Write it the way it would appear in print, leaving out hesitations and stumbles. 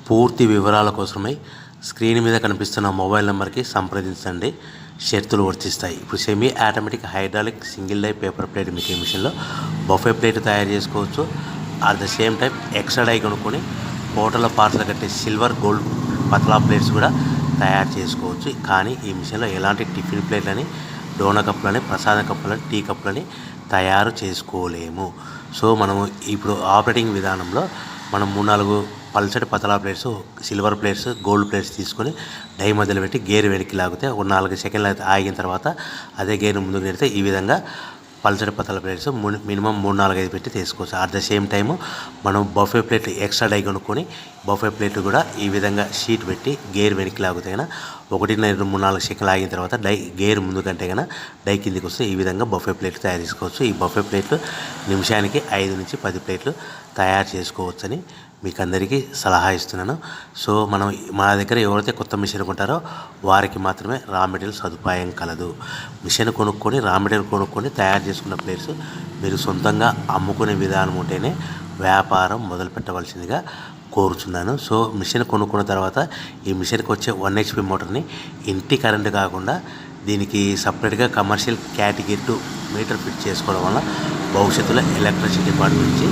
పూర్తి వివరాల కోసమై స్క్రీన్ మీద కనిపిస్తున్న మొబైల్ నెంబర్కి సంప్రదించండి. షరతులు వర్తిస్తాయి. ఇప్పుడు semi automatic hydraulic single die paper plate making మిషన్లో బఫే ప్లేట్ తయారు చేసుకోవచ్చు. At the same time extra die కొనుక్కొని హోటల్లో పార్సల్ కట్టే సిల్వర్ గోల్డ్ పతలా ప్లేట్స్ కూడా తయారు చేసుకోవచ్చు. కానీ ఈ మిషన్లో ఎలాంటి టిఫిన్ ప్లేట్లని, డోనా కప్పులని, ప్రసాద కప్పులని, టీ కప్పులని తయారు చేసుకోలేము. సో మనము ఇప్పుడు ఆపరేటింగ్ విధానంలో మనం 3-4 పల్చటి పతలా plates, silver plates, gold plates తీసుకొని డై మధ్యలో పెట్టి గేర్ వెనక్కి లాగితే ఒక 4 సెకండ్లు ఆగిన తర్వాత అదే గేర్ ముందుకు నెడితే ఈ విధంగా పల్చటి పతల ప్లేట్స్ మినిమం 3-4-5 పెట్టి తీసుకోవచ్చు. అట్ ద సేమ్ టైము మనం బఫే ప్లేట్ ఎక్స్ట్రా డై కొనుక్కొని బఫే ప్లేట్ కూడా ఈ విధంగా షీట్ పెట్టి గేర్ వెనక్కి లాగితే కన్నా 1-2-3-4 సెకండ్లు ఆగిన తర్వాత గేర్ ముందు కంటే కన్నా డై కిందికి వస్తే ఈ విధంగా బఫే ప్లేట్లు తయారు చేసుకోవచ్చు. ఈ బఫే ప్లేట్లు నిమిషానికి 5-10 ప్లేట్లు తయారు చేసుకోవచ్చని మీకు అందరికీ సలహా ఇస్తున్నాను. సో మనం మా దగ్గర ఎవరైతే కొత్త మిషన్ కొంటారో వారికి మాత్రమే రా మెటీరియల్ సదుపాయం కలదు. మిషన్ కొనుక్కొని రా మెటీరియల్ కొనుక్కొని తయారు చేసుకున్న ప్లేట్స్ మీరు సొంతంగా అమ్ముకునే విధానం ఉంటేనే వ్యాపారం మొదలు పెట్టవలసిందిగా కోరుచున్నాను. సో మిషన్ కొనుక్కున్న తర్వాత ఈ మిషన్కి వచ్చే 1 HP మోటార్ని ఇంటి కరెంటు కాకుండా దీనికి సపరేట్గా కమర్షియల్ కేటగిరీ 2 మీటర్ ఫిట్ చేసుకోవడం వల్ల భవిష్యత్తులో ఎలక్ట్రిసిటీ డిపార్ట్మెంట్ నుంచి